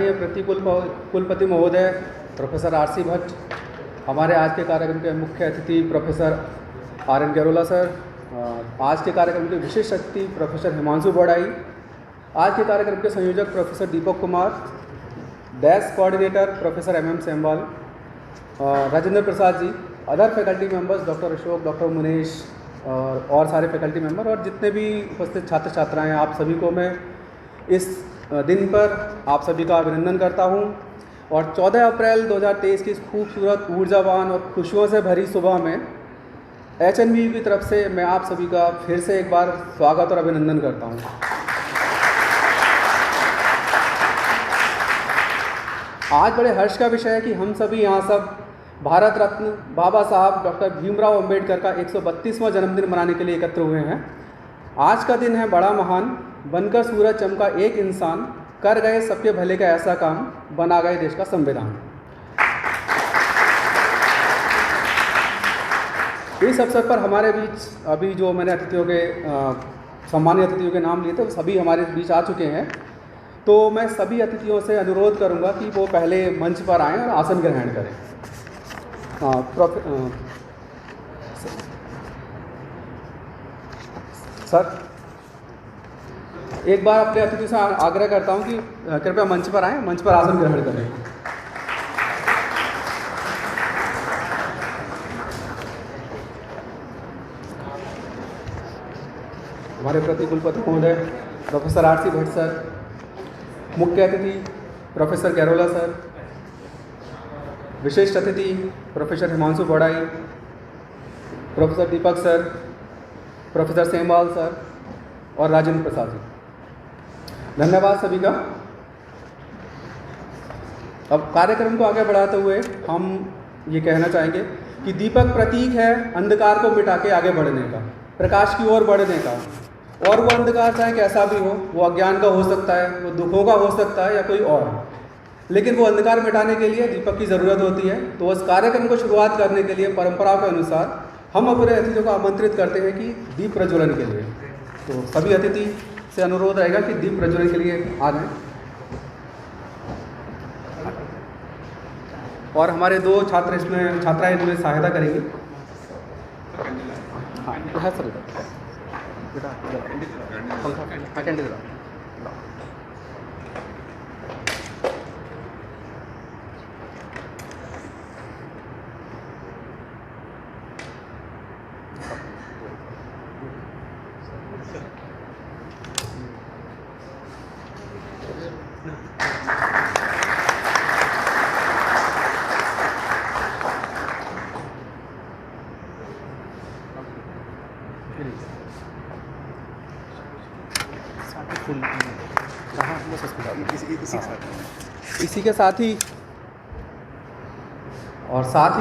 आदरणीय कुलपति महोदय प्रोफेसर आर.सी. भट्ट, हमारे आज के कार्यक्रम के मुख्य अतिथि प्रोफेसर आर.एन. गैरोला सर, आज के कार्यक्रम के विशेष अतिथि प्रोफेसर हिमांशु बड़ाई, आज के कार्यक्रम के संयोजक professor Deepak Kumar, desk coordinator professor M M. Semwal, Rajendra Prasad ji, other faculty members doctor Ashok, doctor Munesh और सारे फैकल्टी मेंबर और जितने भी उपस्थित छात्र छात्राएं, आप सभी को मैं इस दिन पर आप सभी का अभिनंदन करता हूं। और 14 अप्रैल 2023 की इस खूबसूरत, ऊर्जावान और खुशियों से भरी सुबह में HNBU की तरफ से मैं आप सभी का फिर से एक बार स्वागत और अभिनंदन करता हूं। आज बड़े हर्ष का विषय है कि हम सभी यहाँ सब भारत रत्न बाबा साहब डॉक्टर भीमराव अंबेडकर का 132वां जन्मदिन मनाने के लिए एकत्र हुए हैं। आज का दिन है बड़ा महान, बनकर सूरज चमका एक इंसान, कर गए सबके भले का ऐसा काम, बना गए देश का संविधान। इस अवसर पर हमारे बीच अभी जो मैंने अतिथियों के सम्मानित अतिथियों के नाम लिए थे वो सभी हमारे बीच आ चुके हैं। तो मैं सभी अतिथियों से अनुरोध करूंगा कि वो पहले मंच पर आएं और आसन ग्रहण करें। सर, एक बार अपने अतिथि से आग्रह करता हूं कि कृपया मंच पर आएं, मंच पर आसन ग्रहण करें। हमारे प्रति कुलपति महोदय प्रोफेसर आर.सी. भट्ट सर, मुख्य अतिथि प्रोफेसर गैरोला सर, विशिष्ट अतिथि प्रोफेसर हिमांशु बड़ाई, प्रोफेसर दीपक सर, प्रोफेसर सेमवाल सर और राजेंद्र प्रसाद जी, धन्यवाद सभी का। अब कार्यक्रम को आगे बढ़ाते हुए हम ये कहना चाहेंगे कि दीपक प्रतीक है अंधकार को मिटा के आगे बढ़ने का, प्रकाश की ओर बढ़ने का। और वो अंधकार चाहे कैसा भी हो, वो अज्ञान का हो सकता है, वो दुखों का हो सकता है या कोई और, लेकिन वो अंधकार मिटाने के लिए दीपक की ज़रूरत होती है। तो उस कार्यक्रम को शुरुआत करने के लिए परंपराओं के अनुसार हम अपने अतिथियों को आमंत्रित करते हैं कि दीप प्रज्वलन के लिए। तो सभी अतिथि से अनुरोध रहेगा कि दीप प्रज्वलन के लिए आ जाएं। और हमारे दो छात्राएं इसमें सहायता करेंगी। हाँ सर, बेटा पंखा कैंडी दे रहा। इसी के साथ ही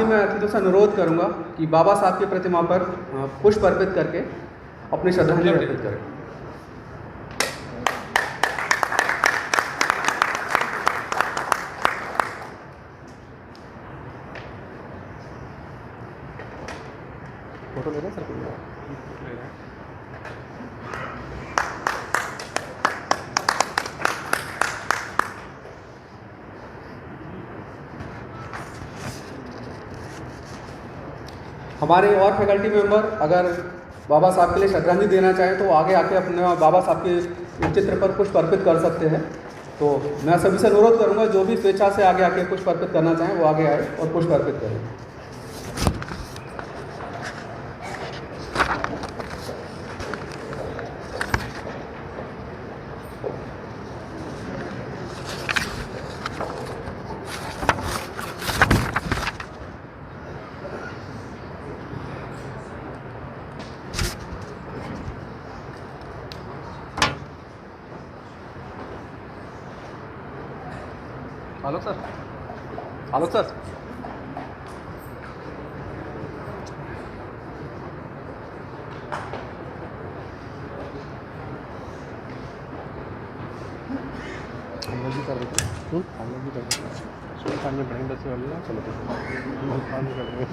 मैं अतिथियों से अनुरोध करूंगा कि बाबा साहब की प्रतिमा पर पुष्प अर्पित करके अपनी श्रद्धांजलि अर्पित करें। फोटो ले रहे हैं सर? हमारे और फैकल्टी मेंबर अगर बाबा साहब के लिए श्रद्धांजलि देना चाहें तो आगे आके अपने बाबा साहब के चित्र पर पुष्प अर्पित कर सकते हैं। तो मैं सभी से अनुरोध करूंगा जो भी स्वेच्छा से आगे आके पुष्प अर्पित करना चाहें वो आगे आए और पुष्प अर्पित करें। आलोक सर, आलोक सर, हम लोग भी कर देते हैं, हम लोग भी कर देते हैं। सुबह शाम में बढ़ेंगे 10 वाले, चलो हम काम कर देंगे।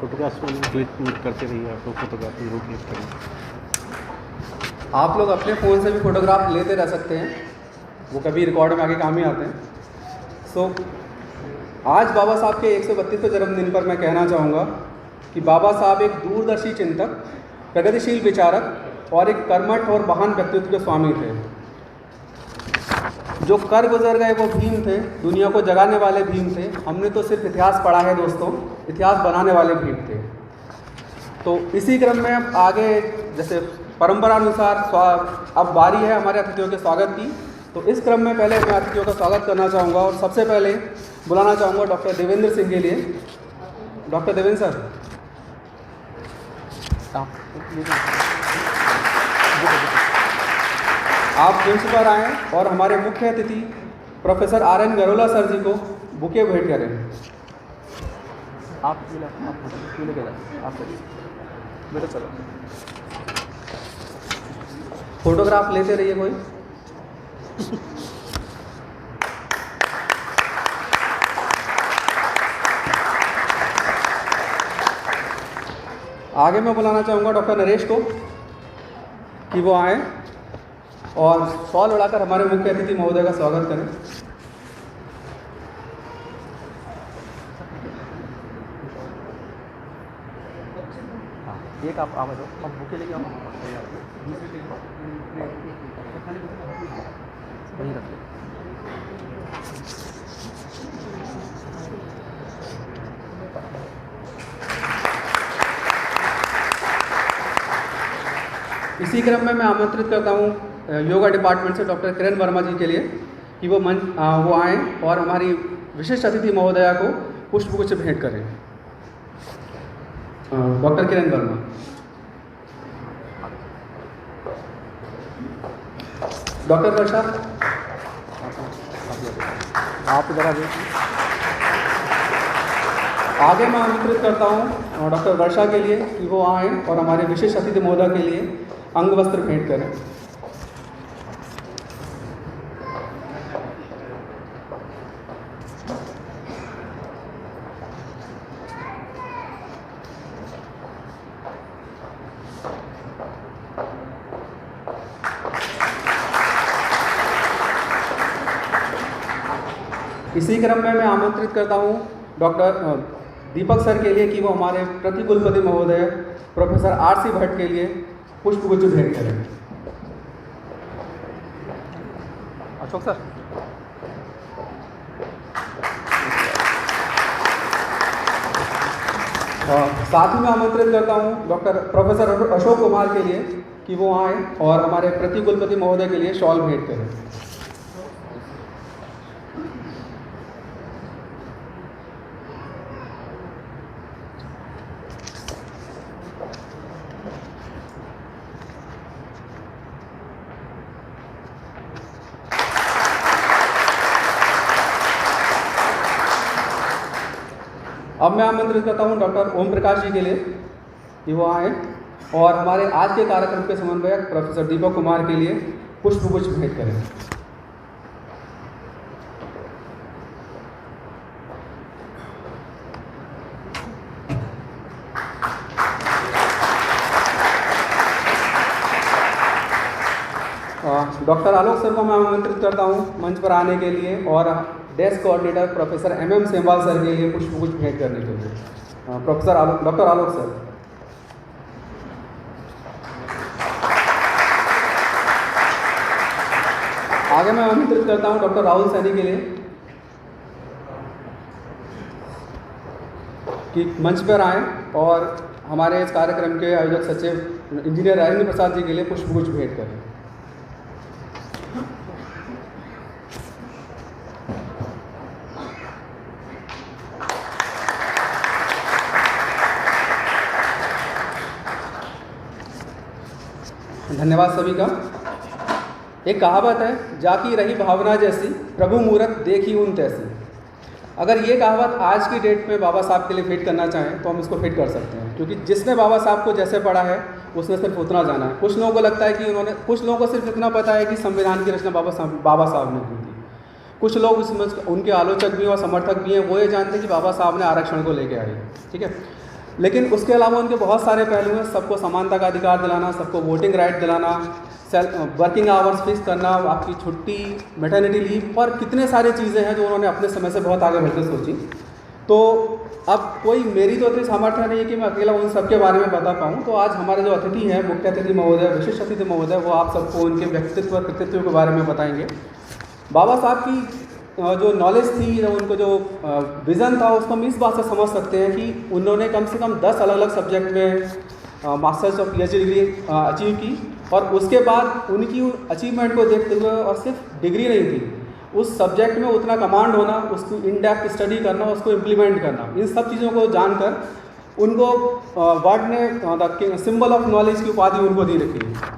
फोटोग्राफ्स को क्लिक करते रहिए, आप लोग फोटोग्राफी जरूर क्लिक करें। आप लोग अपने फ़ोन से भी फ़ोटोग्राफ लेते रह सकते हैं, वो कभी रिकॉर्ड में आगे काम ही आते हैं। आज बाबा साहब के 132वें जन्मदिन पर मैं कहना चाहूँगा कि बाबा साहब एक दूरदर्शी चिंतक, प्रगतिशील विचारक और एक कर्मठ और महान व्यक्तित्व के स्वामी थे। जो कर गुजर गए वो भीम थे, दुनिया को जगाने वाले भीम थे। हमने तो सिर्फ इतिहास पढ़ा है दोस्तों, इतिहास बनाने वाले भीम थे। तो इसी क्रम में अब आगे जैसे परंपरानुसार अब बारी है हमारे अतिथियों के स्वागत की। तो इस क्रम में पहले मैं अतिथियों का स्वागत करना चाहूँगा और सबसे पहले बुलाना चाहूँगा डॉक्टर देवेंद्र सिंह के लिए। डॉक्टर देवेंद्र सर, आप मंच पर आएँ और हमारे मुख्य अतिथि प्रोफेसर RN गरोला सर जी को बुके भेंट करें। आप बेटा चलो, फोटोग्राफ लेते रहिए कोई। आगे मैं बुलाना चाहूँगा डॉक्टर नरेश को कि वो आए और शॉल उड़ाकर हमारे मुख्य अतिथि महोदय का स्वागत करें। एक आप आवाज आप बुके लेके आओ, वहीं रख लो। इसी क्रम में मैं आमंत्रित करता हूँ योगा डिपार्टमेंट से डॉक्टर किरण वर्मा जी के लिए कि वो आएँ और हमारी विशिष्ट अतिथि महोदया को पुष्पगुच्छ भेंट करें। डॉक्टर किरण वर्मा। डॉक्टर वर्षा, आप इधर आ जाइए। आगे मैं आमंत्रित करता हूँ डॉक्टर वर्षा के लिए कि वो आएँ और हमारे विशेष अतिथि महोदय के लिए अंग वस्त्र भेंट करें। इसी क्रम में मैं आमंत्रित करता हूँ डॉक्टर दीपक सर के लिए कि वो हमारे प्रतिकुलपति महोदय प्रोफेसर RC भट्ट के लिए पुष्पगुच्छ भेंट करें। अशोक सर, साथ ही मैं आमंत्रित करता हूँ डॉक्टर प्रोफेसर अशोक कुमार के लिए कि वो आए और हमारे प्रतिकुलपति महोदय के लिए शॉल भेंट करें। अब मैं आमंत्रित करता हूं डॉक्टर ओम प्रकाश जी के लिए कि वो आए और हमारे आज के कार्यक्रम के समन्वयक प्रोफेसर दीपक कुमार के लिए पुष्पगुच्छ भेंट करें। डॉक्टर आलोक सर को मैं आमंत्रित करता हूं मंच पर आने के लिए और desk coordinator professor MM Semwal sir के लिए पुष्पगुच्छ भेंट करने के लिए। डॉक्टर आलोक सर। आगे मैं आमंत्रित करता हूं डॉक्टर राहुल सैनी के लिए कि मंच पर आएँ और हमारे इस कार्यक्रम के आयोजक सचिव इंजीनियर राजेंद्र प्रसाद जी के लिए पुष्पगुच्छ भेंट करें। धन्यवाद सभी का। एक कहावत है, जाकी रही भावना जैसी, प्रभु मूरत देखी उन तैसी। अगर ये कहावत आज की डेट में बाबा साहब के लिए फिट करना चाहें तो हम इसको फिट कर सकते हैं, क्योंकि जिसने बाबा साहब को जैसे पढ़ा है उसने सिर्फ उतना जाना है। कुछ लोगों को लगता है कि कुछ लोगों को सिर्फ इतना पता है कि संविधान की रचना बाबा साहब ने की थी। कुछ लोग उसमें उनके आलोचक भी और समर्थक भी हैं, वो ये जानते हैं कि बाबा साहब ने आरक्षण को लेके आए। ठीक है, लेकिन उसके अलावा उनके बहुत सारे पहलू हैं। सबको समानता का अधिकार दिलाना, सबको वोटिंग राइट दिलाना, वर्किंग आवर्स फिक्स करना, आपकी छुट्टी, मैटरनिटी लीव और कितने सारी चीज़ें हैं जो उन्होंने अपने समय से बहुत आगे बढ़कर सोची। तो अब कोई मेरी तो इतनी सामर्थ्य नहीं है कि मैं अकेला उन सब के बारे में बता पाऊँ। तो आज हमारे जो अतिथि हैं, मुख्य अतिथि महोदय, विशिष्ट अतिथि महोदय, वो आप सबको उनके व्यक्तित्व कृतित्व के बारे में बताएंगे। बाबा साहब की जो नॉलेज थी, जो उनको जो विज़न था, उसको हम इस बात से समझ सकते हैं कि उन्होंने कम से कम 10 अलग अलग सब्जेक्ट में मास्टर्स और PhD डिग्री अचीव की। और उसके बाद उनकी अचीवमेंट को देखते हुए, और सिर्फ डिग्री नहीं थी, उस सब्जेक्ट में उतना कमांड होना, उसको इन डेप्थ स्टडी करना, उसको इम्प्लीमेंट करना, इन सब चीज़ों को जानकर उनको वर्ल्ड ने सिंबल ऑफ नॉलेज की उपाधि उनको दी रखी है।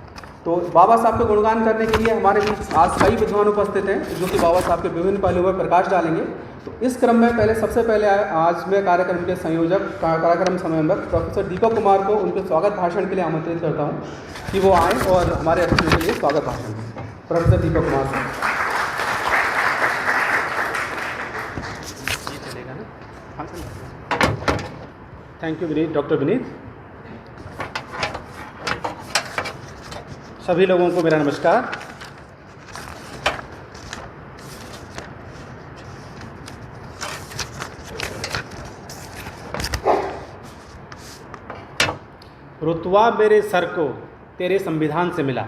तो बाबा साहब को गुणगान करने के लिए हमारे बीच आज कई विद्वान उपस्थित हैं जो कि बाबा साहब के विभिन्न पहलुओं पर प्रकाश डालेंगे। तो इस क्रम में सबसे पहले आज मैं कार्यक्रम के संयोजक, कार्यक्रम समन्वयक प्रोफेसर दीपक कुमार को उनके स्वागत भाषण के लिए आमंत्रित करता हूँ कि वो आएँ और हमारे अतिथियों के लिए स्वागत भाषण दें। प्रोफेसर दीपक कुमार साहब। Thank you Vineet, doctor Vineet. सभी लोगों को मेरा नमस्कार। रुतबा मेरे सर को तेरे संविधान से मिला,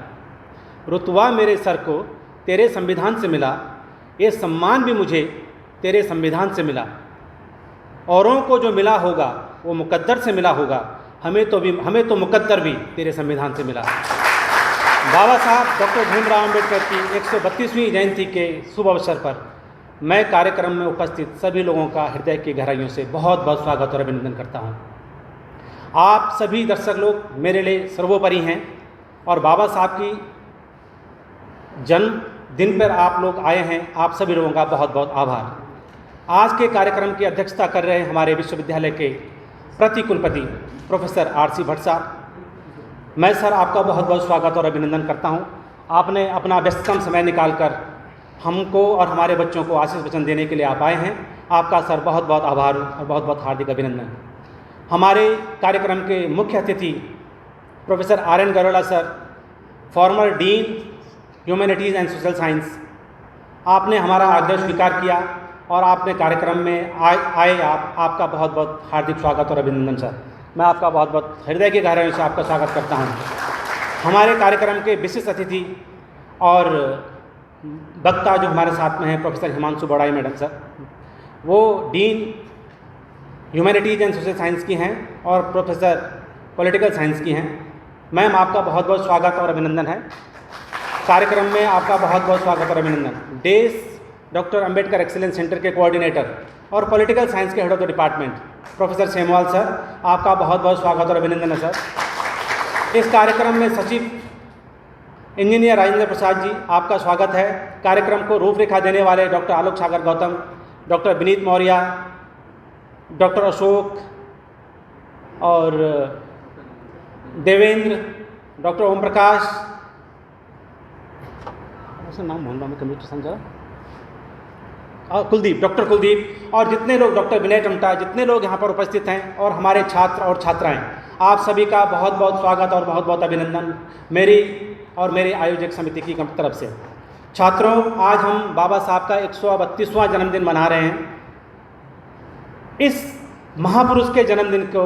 रुतबा मेरे सर को तेरे संविधान से मिला, ये सम्मान भी मुझे तेरे संविधान से मिला। औरों को जो मिला होगा वो मुकद्दर से मिला होगा, हमें तो मुकद्दर भी तेरे संविधान से मिला। बाबा साहब डॉक्टर भीमराव अम्बेडकर की 132वीं जयंती के शुभ अवसर पर मैं कार्यक्रम में उपस्थित सभी लोगों का हृदय की गहराइयों से बहुत बहुत स्वागत और अभिनंदन करता हूं। आप सभी दर्शक लोग मेरे लिए सर्वोपरि हैं और बाबा साहब की जन्म दिन पर आप लोग आए हैं, आप सभी लोगों का बहुत बहुत आभार। आज के कार्यक्रम की अध्यक्षता कर रहे हैं हमारे विश्वविद्यालय के प्रति कुलपति प्रोफेसर RC भट्ट साहब। मैं सर आपका बहुत बहुत स्वागत और अभिनंदन करता हूं। आपने अपना व्यस्ततम समय निकालकर हमको और हमारे बच्चों को आशीष वचन देने के लिए आप आए हैं। आपका सर बहुत बहुत आभार और बहुत बहुत हार्दिक अभिनंदन। हमारे कार्यक्रम के मुख्य अतिथि professor RN Garola sir, former dean humanities and social science, आपने हमारा आग्रह स्वीकार किया और आपने कार्यक्रम में आए आपका बहुत बहुत हार्दिक स्वागत और अभिनंदन सर। मैं आपका बहुत बहुत हृदय की गहराइयों से आपका स्वागत करता हूं। हमारे कार्यक्रम के विशिष्ट अतिथि और वक्ता जो हमारे साथ में हैं प्रोफेसर हिमांशु बड़ाई मैडम सर, वो dean humanities and social science की हैं और प्रोफेसर पॉलिटिकल साइंस की हैं। मैम आपका बहुत बहुत स्वागत और अभिनंदन है। कार्यक्रम में आपका बहुत बहुत स्वागत और अभिनंदन। डेस डॉक्टर अंबेडकर एक्सीलेंस सेंटर के कोऑर्डिनेटर और पॉलिटिकल साइंस के head of the department professor Semwal sir, आपका बहुत बहुत स्वागत और अभिनंदन है सर। इस कार्यक्रम में सचिव इंजीनियर राजेंद्र प्रसाद जी, आपका स्वागत है। कार्यक्रम को रूपरेखा देने वाले डॉक्टर आलोक सागर गौतम, डॉक्टर विनीत मौर्य, डॉक्टर अशोक और देवेंद्र, डॉक्टर ओम प्रकाश, नाम बोल रहा मैं कंप्यूटर समझा, और कुलदीप, डॉक्टर कुलदीप और जितने लोग, डॉक्टर विनय टमटा, जितने लोग यहाँ पर उपस्थित हैं और हमारे छात्र और छात्राएं, आप सभी का बहुत बहुत स्वागत और बहुत बहुत अभिनंदन मेरी और मेरे आयोजक समिति की तरफ से। छात्रों, आज हम बाबा साहब का 132वां जन्मदिन मना रहे हैं। इस महापुरुष के जन्मदिन को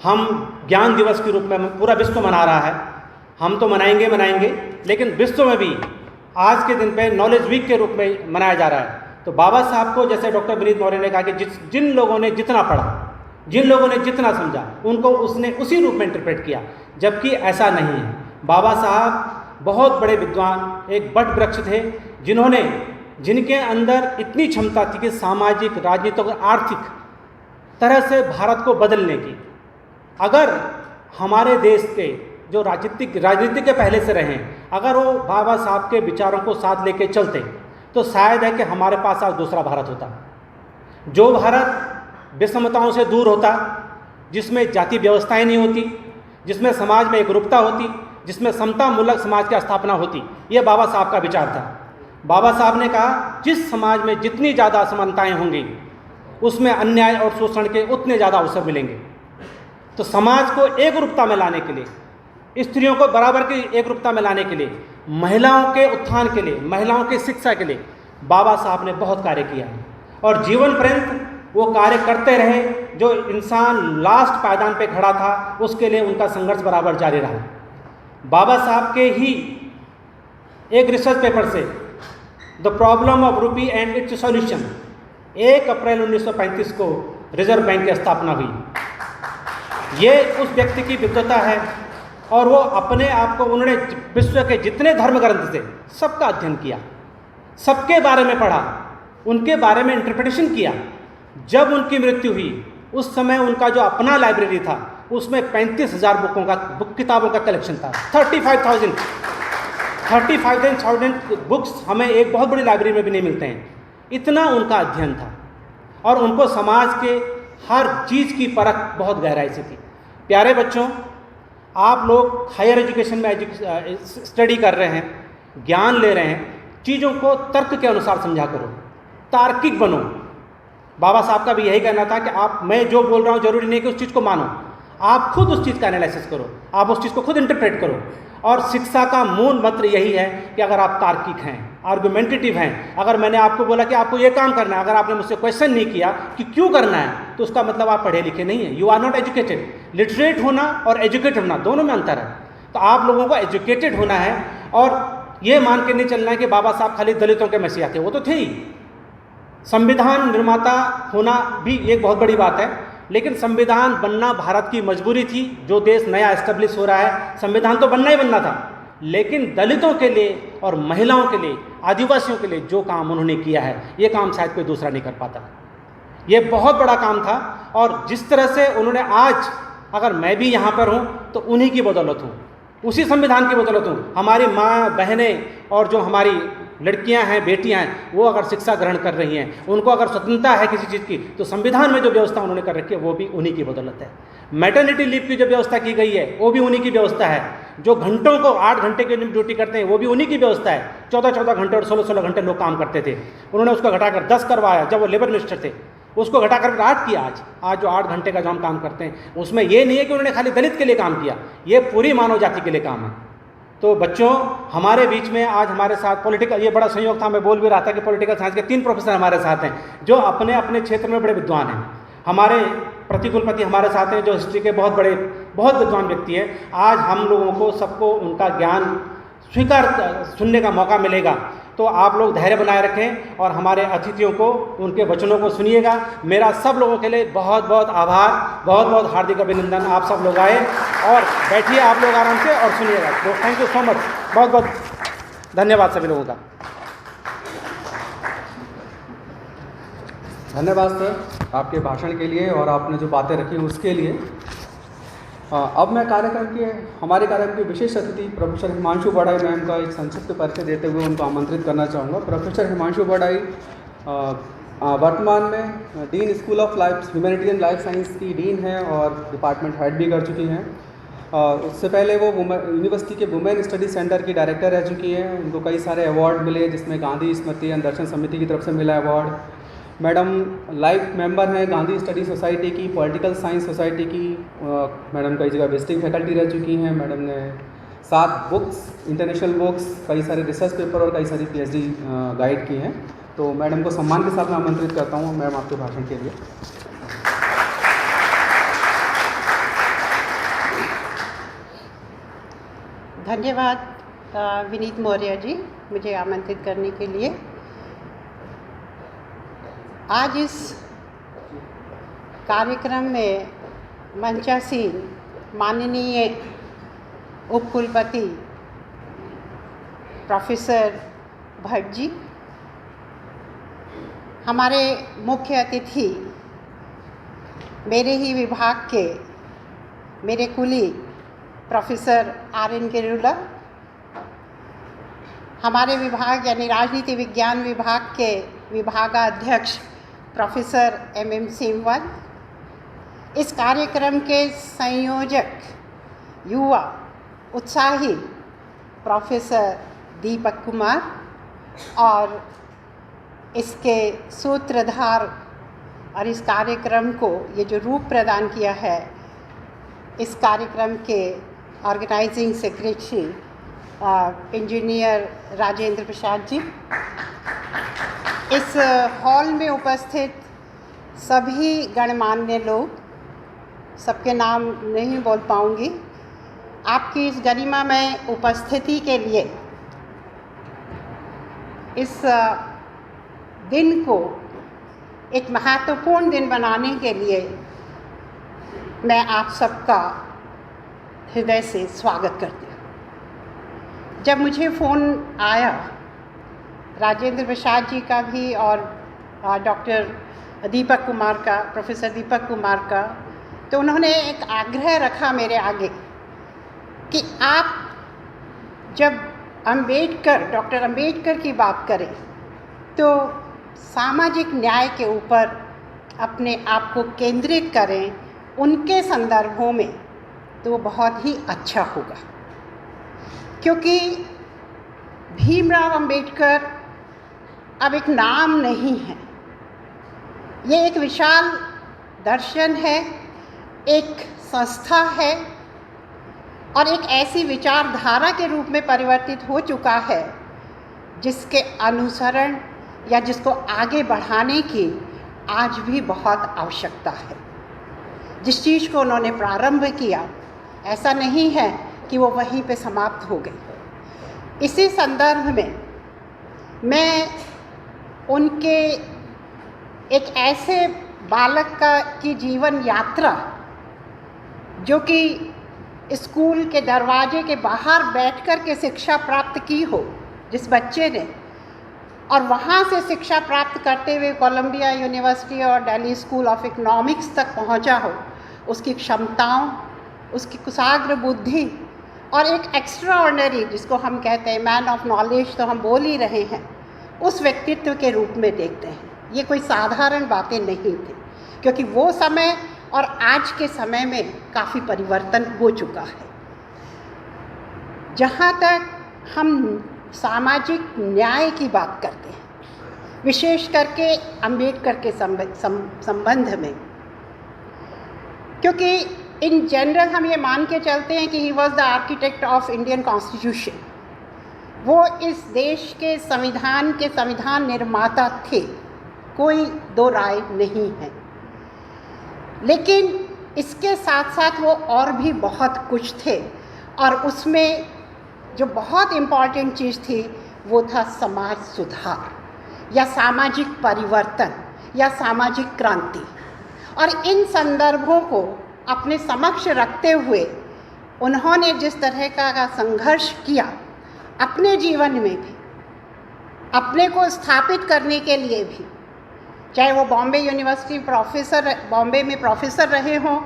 हम ज्ञान दिवस के रूप में पूरा विश्व मना रहा है। हम तो मनाएंगे, लेकिन विश्व में भी आज के दिन पे नॉलेज वीक के रूप में मनाया जा रहा है। तो बाबा साहब को, जैसे डॉक्टर विनीत मौर्य ने कहा कि जिन लोगों ने जितना पढ़ा, जिन लोगों ने जितना समझा, उनको उसने उसी रूप में इंटरप्रेट किया, जबकि ऐसा नहीं है। बाबा साहब बहुत बड़े विद्वान, एक बट वृक्ष थे, जिनके अंदर इतनी क्षमता थी कि सामाजिक, राजनीतिक और आर्थिक तरह से भारत को बदलने की। अगर हमारे देश के जो राजनीति के पहले से रहे, अगर वो बाबा साहब के विचारों को साथ लेके चलते, तो शायद है कि हमारे पास आज दूसरा भारत होता, जो भारत विषमताओं से दूर होता, जिसमें जाति व्यवस्थाएं नहीं होती, जिसमें समाज में एकरूपता होती, जिसमें समता मूलक समाज की स्थापना होती। ये बाबा साहब का विचार था। बाबा साहब ने कहा, जिस समाज में जितनी ज़्यादा असमानताएं होंगी, उसमें अन्याय और शोषण के उतने ज़्यादा अवसर मिलेंगे। तो समाज को एक रूपता में लाने के लिए, स्त्रियों को बराबर की एक रूपता में लाने के लिए, महिलाओं के उत्थान के लिए, महिलाओं की शिक्षा के लिए बाबा साहब ने बहुत कार्य किया और जीवन पर्यंत वो कार्य करते रहे। जो इंसान लास्ट पायदान पे खड़ा था उसके लिए उनका संघर्ष बराबर जारी रहा। बाबा साहब के ही एक रिसर्च पेपर से the problem of rupee and it's solution 1 अप्रैल 1935 को रिजर्व बैंक की स्थापना हुई। ये उस व्यक्ति की विद्वता है और वो अपने आप को, उन्होंने विश्व के जितने धर्म ग्रंथ थे सबका अध्ययन किया, सबके बारे में पढ़ा, उनके बारे में इंटरप्रिटेशन किया। जब उनकी मृत्यु हुई उस समय उनका जो अपना लाइब्रेरी था उसमें 35,000 किताबों का कलेक्शन था। 35,000 बुक्स हमें एक बहुत बड़ी लाइब्रेरी में भी नहीं मिलते हैं। इतना उनका अध्ययन था और उनको समाज के हर चीज़ की परख बहुत गहराई से थी। प्यारे बच्चों, आप लोग हायर एजुकेशन में स्टडी कर रहे हैं, ज्ञान ले रहे हैं, चीज़ों को तर्क के अनुसार समझा करो, तार्किक बनो। बाबा साहब का भी यही कहना था कि आप, मैं जो बोल रहा हूँ जरूरी नहीं कि उस चीज़ को मानो, आप खुद उस चीज़ का एनालिसिस करो, आप उस चीज़ को खुद इंटरप्रेट करो। और शिक्षा का मूल मंत्र यही है कि अगर आप तार्किक हैं, आर्गुमेंटेटिव हैं, अगर मैंने आपको बोला कि आपको ये काम करना है, अगर आपने मुझसे क्वेश्चन नहीं किया कि क्यों करना है, तो उसका मतलब आप पढ़े लिखे नहीं हैं, you are not educated. Literate होना और एजुकेट होना दोनों में अंतर है। तो आप लोगों को एजुकेटेड होना है और ये मान के नहीं चलना है कि बाबा साहब खाली दलितों के मसीहा थे, वो तो थे ही। संविधान निर्माता होना भी एक बहुत बड़ी बात है, लेकिन संविधान बनना भारत की मजबूरी थी। जो देश नया एस्टेब्लिश हो रहा है, संविधान तो बनना ही बनना था, लेकिन दलितों के लिए और महिलाओं के लिए, आदिवासियों के लिए जो काम उन्होंने किया है, ये काम शायद कोई दूसरा नहीं कर पाता। ये बहुत बड़ा काम था और जिस तरह से उन्होंने, आज अगर मैं भी यहाँ पर हूँ तो उन्हीं की बदौलत हूँ, उसी संविधान की बदौलत हूँ। हमारी माँ बहनें और जो हमारी लड़कियां हैं, बेटियां हैं, वो अगर शिक्षा ग्रहण कर रही हैं, उनको अगर स्वतंत्रता है किसी चीज़ की, तो संविधान में जो व्यवस्था उन्होंने कर रखी है वो भी उन्हीं की बदौलत है। मैटरनिटी लीव की जो व्यवस्था की गई है वो भी उन्हीं की व्यवस्था है। जो घंटों को 8 घंटे की ड्यूटी करते हैं वो भी उन्हीं की व्यवस्था है। 14-14 घंटे और 16-16 घंटे लोग काम करते थे, उन्होंने उसको घटाकर 10 करवाया जब वो लेबर मिनिस्टर थे, उसको घटाकर 8 किया। आज जो 8 घंटे का जो हम काम करते हैं उसमें ये नहीं है कि उन्होंने खाली दलित के लिए काम किया, ये पूरी मानव जाति के लिए काम है। तो बच्चों, हमारे बीच में आज हमारे साथ पॉलिटिकल, ये बड़ा संयोग था, मैं बोल भी रहा था कि पॉलिटिकल साइंस के 3 प्रोफेसर हमारे साथ हैं जो अपने अपने क्षेत्र में बड़े विद्वान हैं। हमारे प्रतिकुलपति हमारे साथ हैं जो हिस्ट्री के बहुत विद्वान व्यक्ति हैं। आज हम लोगों को सबको उनका ज्ञान सुनने का मौका मिलेगा, तो आप लोग धैर्य बनाए रखें और हमारे अतिथियों को, उनके वचनों को सुनिएगा। मेरा सब लोगों के लिए बहुत बहुत आभार, बहुत बहुत हार्दिक अभिनंदन। आप सब लोग आए और बैठिए आप लोग आराम से और सुनिएगा। तो थैंक यू सो मच, बहुत बहुत धन्यवाद सभी लोगों का। धन्यवाद सर आपके भाषण के लिए और आपने जो बातें रखी उसके लिए। अब मैं हमारे कार्यक्रम के विशेष अतिथि प्रोफेसर हिमांशु बड़ाई मैम का एक संक्षिप्त परिचय देते हुए उनको आमंत्रित करना चाहूँगा। प्रोफेसर हिमांशु बड़ाई वर्तमान में dean school of humanity and life science की डीन हैं और डिपार्टमेंट हेड भी कर चुकी हैं। उससे पहले वो यूनिवर्सिटी के वुमेन स्टडी सेंटर की डायरेक्टर रह चुकी हैं। उनको कई सारे अवार्ड मिले, जिसमें गांधी स्मृति एंड दर्शन समिति की तरफ से मिला अवार्ड। मैडम लाइफ मेंबर हैं गांधी स्टडी सोसाइटी की, पॉलिटिकल साइंस सोसाइटी की। मैडम कई जगह विजिटिंग फैकल्टी रह चुकी हैं। मैडम ने 7 बुक्स, इंटरनेशनल बुक्स, कई सारे रिसर्च पेपर और कई सारी PhD गाइड की हैं। तो मैडम को सम्मान के साथ मैं आमंत्रित करता हूँ मैम आपके भाषण के लिए। धन्यवाद विनीत मौर्य जी, मुझे आमंत्रित करने के लिए। आज इस कार्यक्रम में मंचासीन माननीय उपकुलपति प्रोफेसर भट्ट जी, हमारे मुख्य अतिथि मेरे ही विभाग के मेरे कुली प्रोफेसर RN गेरुला, हमारे विभाग यानी राजनीति विज्ञान विभाग के विभागाध्यक्ष प्रोफेसर MM सेमवन, इस कार्यक्रम के संयोजक युवा उत्साही प्रोफेसर दीपक कुमार और इसके सूत्रधार और इस कार्यक्रम को ये जो रूप प्रदान किया है इस कार्यक्रम के organising secretary engineer Rajendra Prasad जी, इस हॉल में उपस्थित सभी गणमान्य लोग, सबके नाम नहीं बोल पाऊंगी, आपकी इस गरिमामय उपस्थिति के लिए, इस दिन को एक महत्वपूर्ण दिन बनाने के लिए मैं आप सबका हृदय से स्वागत करती हूँ। जब मुझे फ़ोन आया राजेंद्र प्रसाद जी का भी और डॉक्टर दीपक कुमार का, प्रोफेसर दीपक कुमार का, तो उन्होंने एक आग्रह रखा मेरे आगे कि आप जब डॉक्टर अंबेडकर की बात करें तो सामाजिक न्याय के ऊपर अपने आप को केंद्रित करें उनके संदर्भों में, तो बहुत ही अच्छा होगा। क्योंकि भीमराव अंबेडकर अब एक नाम नहीं है, ये एक विशाल दर्शन है, एक संस्था है और एक ऐसी विचारधारा के रूप में परिवर्तित हो चुका है जिसके अनुसरण या जिसको आगे बढ़ाने की आज भी बहुत आवश्यकता है। जिस चीज़ को उन्होंने प्रारंभ किया, ऐसा नहीं है कि वो वहीं पे समाप्त हो गई। इसी संदर्भ में मैं उनके एक ऐसे बालक की जीवन यात्रा, जो कि स्कूल के दरवाजे के बाहर बैठकर के शिक्षा प्राप्त की हो, जिस बच्चे ने, और वहाँ से शिक्षा प्राप्त करते हुए कोलंबिया यूनिवर्सिटी और दिल्ली स्कूल ऑफ इकोनॉमिक्स तक पहुँचा हो, उसकी क्षमताओं, उसकी कुशाग्र बुद्धि और एक एक्स्ट्राऑर्डिनरी, जिसको हम कहते हैं मैन ऑफ नॉलेज, तो हम बोल ही रहे हैं, उस व्यक्तित्व के रूप में देखते हैं। ये कोई साधारण बातें नहीं थी, क्योंकि वो समय और आज के समय में काफ़ी परिवर्तन हो चुका है। जहाँ तक हम सामाजिक न्याय की बात करते हैं, विशेष करके अंबेडकर के संबंध में, क्योंकि इन जनरल हम ये मान के चलते हैं कि he was the architect of Indian constitution, वो इस देश के संविधान निर्माता थे, कोई दो राय नहीं है। लेकिन इसके साथ साथ वो और भी बहुत कुछ थे, और उसमें जो बहुत इम्पॉर्टेंट चीज़ थी वो था समाज सुधार या सामाजिक परिवर्तन या सामाजिक क्रांति। और इन संदर्भों को अपने समक्ष रखते हुए उन्होंने जिस तरह का संघर्ष किया अपने जीवन में भी, अपने को स्थापित करने के लिए भी, चाहे वो बॉम्बे यूनिवर्सिटी बॉम्बे में प्रोफेसर रहे हों,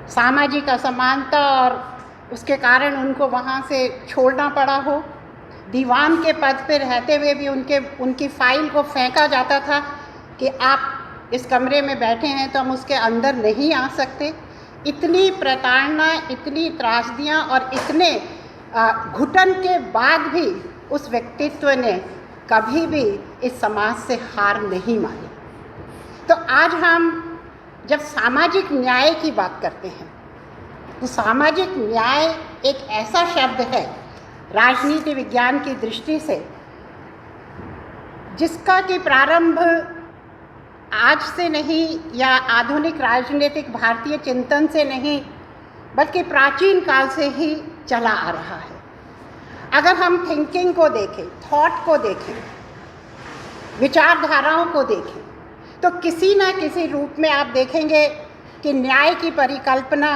सामाजिक असमानता और उसके कारण उनको वहाँ से छोड़ना पड़ा हो, दीवान के पद पर रहते हुए भी उनकी फाइल को फेंका जाता था कि आप इस कमरे में बैठे हैं तो हम उसके अंदर नहीं आ सकते। इतनी प्रताड़ना, इतनी त्रासदियाँ और इतने घुटन के बाद भी उस व्यक्तित्व ने कभी भी इस समाज से हार नहीं मानी। तो आज हम जब सामाजिक न्याय की बात करते हैं, तो सामाजिक न्याय एक ऐसा शब्द है राजनीति विज्ञान की दृष्टि से, जिसका कि प्रारंभ आज से नहीं या आधुनिक राजनीतिक भारतीय चिंतन से नहीं, बल्कि प्राचीन काल से ही चला आ रहा है। अगर हम थिंकिंग को देखें, थॉट को देखें, विचारधाराओं को देखें, तो किसी न किसी रूप में आप देखेंगे कि न्याय की परिकल्पना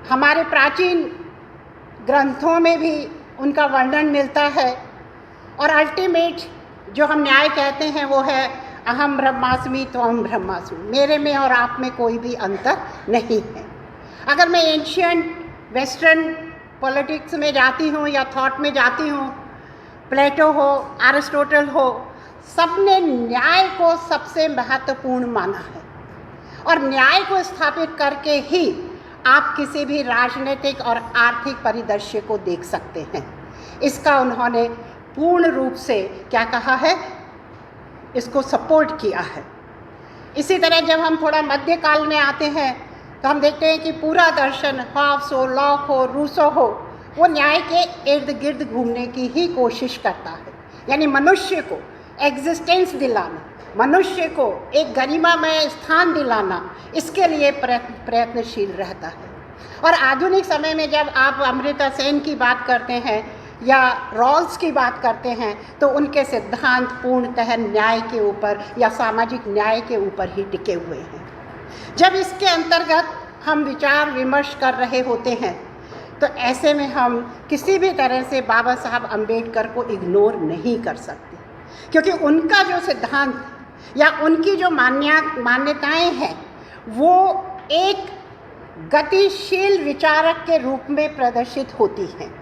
हमारे प्राचीन ग्रंथों में भी उनका वर्णन मिलता है। और अल्टीमेट जो हम न्याय कहते हैं वो है अहम ब्रह्मास्मि त्वम ब्रह्मास्मि, मेरे में और आप में कोई भी अंतर नहीं है। अगर मैं एंशियंट वेस्टर्न पॉलिटिक्स में जाती हूँ या थॉट में जाती हूँ, प्लेटो हो, एरिस्टोटल हो, सबने न्याय को सबसे महत्वपूर्ण माना है। और न्याय को स्थापित करके ही आप किसी भी राजनीतिक और आर्थिक परिदृश्य को देख सकते हैं। इसका उन्होंने पूर्ण रूप से क्या कहा है, इसको सपोर्ट किया है। इसी तरह जब हम थोड़ा मध्यकाल में आते हैं तो हम देखते हैं कि पूरा दर्शन हॉब्स हो, लॉक हो, रूसो हो, वो न्याय के इर्द गिर्द घूमने की ही कोशिश करता है। यानी मनुष्य को एग्जिस्टेंस दिलाना, मनुष्य को एक गरिमामय स्थान दिलाना, इसके लिए प्रयत्नशील रहता है। और आधुनिक समय में जब आप अमृता सेन की बात करते हैं या रॉल्स की बात करते हैं, तो उनके सिद्धांत पूर्णतः न्याय के ऊपर या सामाजिक न्याय के ऊपर ही टिके हुए हैं। जब इसके अंतर्गत हम विचार विमर्श कर रहे होते हैं, तो ऐसे में हम किसी भी तरह से बाबा साहब अम्बेडकर को इग्नोर नहीं कर सकते, क्योंकि उनका जो सिद्धांत या उनकी जो मान्यताएं हैं वो एक गतिशील विचारक के रूप में प्रदर्शित होती हैं।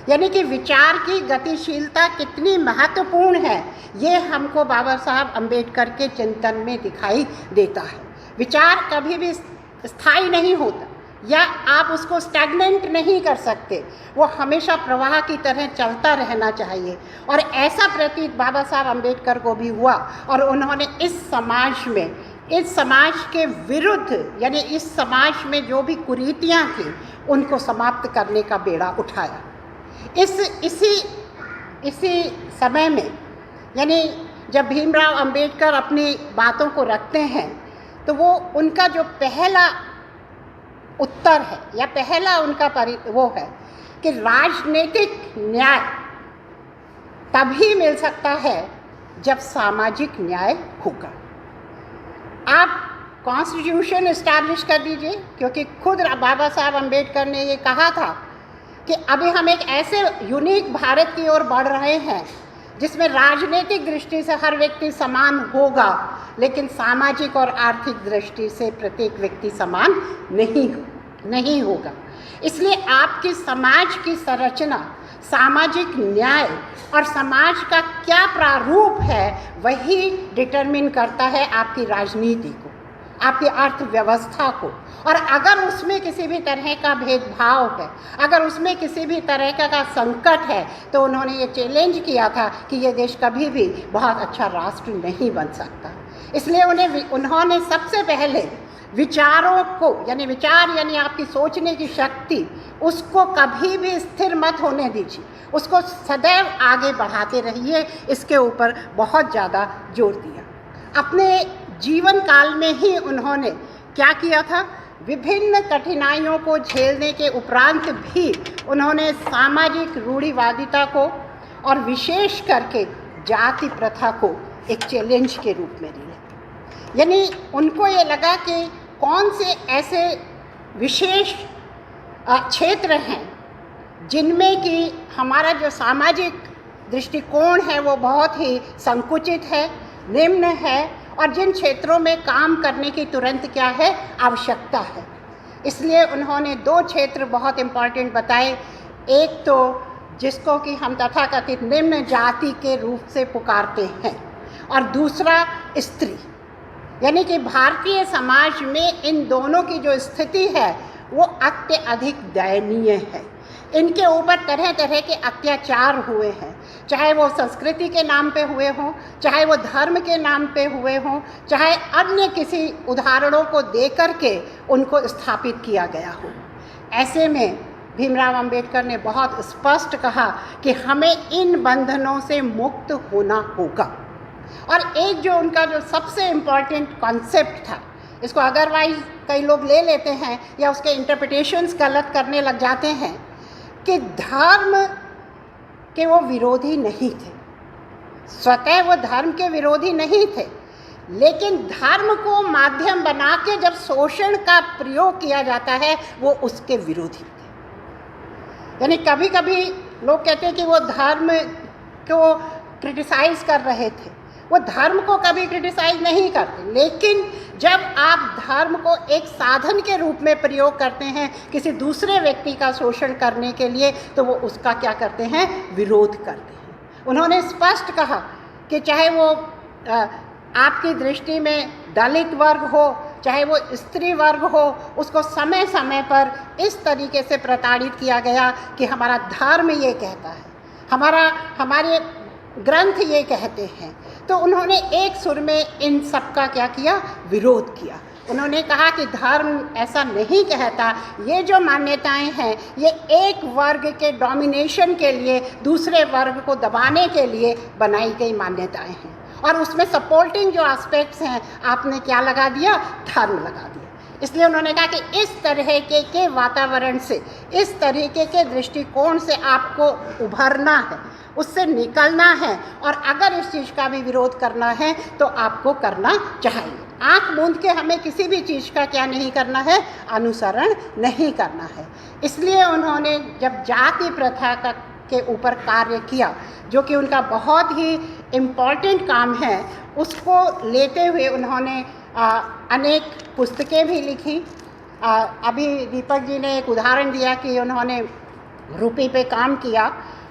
यानी कि विचार की गतिशीलता कितनी महत्वपूर्ण है, ये हमको बाबा साहब अम्बेडकर के चिंतन में दिखाई देता है। विचार कभी भी स्थायी नहीं होता या आप उसको स्टैग्नेंट नहीं कर सकते, वो हमेशा प्रवाह की तरह चलता रहना चाहिए। और ऐसा प्रतीत बाबा साहब अम्बेडकर को भी हुआ और उन्होंने इस समाज में, इस समाज के विरुद्ध, यानी इस समाज में जो भी कुरीतियाँ थी उनको समाप्त करने का बेड़ा उठाया। इसी समय में, यानी जब भीमराव अंबेडकर अपनी बातों को रखते हैं, तो वो उनका जो पहला उत्तर है या पहला उनका वो है कि राजनीतिक न्याय तभी मिल सकता है जब सामाजिक न्याय होगा। आप कॉन्स्टिट्यूशन इस्टेब्लिश कर दीजिए, क्योंकि खुद बाबा साहब अम्बेडकर ने ये कहा था कि अभी हम एक ऐसे यूनिक भारत की ओर बढ़ रहे हैं जिसमें राजनीतिक दृष्टि से हर व्यक्ति समान होगा, लेकिन सामाजिक और आर्थिक दृष्टि से प्रत्येक व्यक्ति समान नहीं होगा। इसलिए आपकी समाज की संरचना, सामाजिक न्याय और समाज का क्या प्रारूप है, वही डिटरमिन करता है आपकी राजनीति को, आपकी अर्थव्यवस्था को। और अगर उसमें किसी भी तरह का भेदभाव है, अगर उसमें किसी भी तरह का संकट है, तो उन्होंने ये चैलेंज किया था कि ये देश कभी भी बहुत अच्छा राष्ट्र नहीं बन सकता। इसलिए उन्होंने सबसे पहले विचारों को, यानी विचार यानी आपकी सोचने की शक्ति, उसको कभी भी स्थिर मत होने दीजिए, उसको सदैव आगे बढ़ाते रहिए, इसके ऊपर बहुत ज़्यादा जोर दिया। अपने जीवन काल में ही उन्होंने क्या किया था, विभिन्न कठिनाइयों को झेलने के उपरांत भी उन्होंने सामाजिक रूढ़िवादिता को और विशेष करके जाति प्रथा को एक चैलेंज के रूप में लिया। यानी उनको ये लगा कि कौन से ऐसे विशेष क्षेत्र हैं जिनमें कि हमारा जो सामाजिक दृष्टिकोण है वो बहुत ही संकुचित है, निम्न है, और जिन क्षेत्रों में काम करने की तुरंत क्या है, आवश्यकता है। इसलिए उन्होंने दो क्षेत्र बहुत इम्पॉर्टेंट बताए। एक तो जिसको कि हम तथाकथित निम्न जाति के रूप से पुकारते हैं, और दूसरा स्त्री। यानी कि भारतीय समाज में इन दोनों की जो स्थिति है वो अत्यधिक दयनीय है। इनके ऊपर तरह तरह के अत्याचार हुए हैं, चाहे वो संस्कृति के नाम पे हुए हों, चाहे वो धर्म के नाम पे हुए हों, चाहे अन्य किसी उदाहरणों को देकर के उनको स्थापित किया गया हो। ऐसे में भीमराव अंबेडकर ने बहुत स्पष्ट कहा कि हमें इन बंधनों से मुक्त होना होगा। और एक जो उनका जो सबसे इम्पॉर्टेंट कॉन्सेप्ट था, इसको अदरवाइज कई लोग ले लेते हैं या उसके इंटरप्रिटेशंस गलत करने लग जाते हैं, कि धर्म के वो विरोधी नहीं थे, स्वतः वो धर्म के विरोधी नहीं थे, लेकिन धर्म को माध्यम बना के जब शोषण का प्रयोग किया जाता है वो उसके विरोधी थे। यानी कभी कभी लोग कहते हैं कि वो धर्म को क्रिटिसाइज कर रहे थे, वो धर्म को कभी क्रिटिसाइज नहीं करते, लेकिन जब आप धर्म को एक साधन के रूप में प्रयोग करते हैं किसी दूसरे व्यक्ति का शोषण करने के लिए, तो वो उसका क्या करते हैं, विरोध करते हैं। उन्होंने स्पष्ट कहा कि चाहे वो आपकी दृष्टि में दलित वर्ग हो, चाहे वो स्त्री वर्ग हो, उसको समय समय पर इस तरीके से प्रताड़ित किया गया कि हमारा धर्म ये कहता है, हमारे ग्रंथ ये कहते हैं। तो उन्होंने एक सुर में इन सब का क्या किया, विरोध किया। उन्होंने कहा कि धर्म ऐसा नहीं कहता, ये जो मान्यताएं हैं ये एक वर्ग के डोमिनेशन के लिए, दूसरे वर्ग को दबाने के लिए बनाई गई मान्यताएं हैं। और उसमें सपोर्टिंग जो एस्पेक्ट्स हैं आपने क्या लगा दिया, धर्म लगा दिया। इसलिए उन्होंने कहा कि इस तरह के वातावरण से, इस तरीके के दृष्टिकोण से आपको उभरना है, उससे निकलना है, और अगर इस चीज़ का भी विरोध करना है तो आपको करना चाहिए। आँख मूंद के हमें किसी भी चीज़ का क्या नहीं करना है, अनुसरण नहीं करना है। इसलिए उन्होंने जब जाति प्रथा के ऊपर कार्य किया, जो कि उनका बहुत ही इम्पॉर्टेंट काम है, उसको लेते हुए उन्होंने अनेक पुस्तकें भी लिखी। अभी दीपक जी ने एक उदाहरण दिया कि उन्होंने रूपी पे काम किया,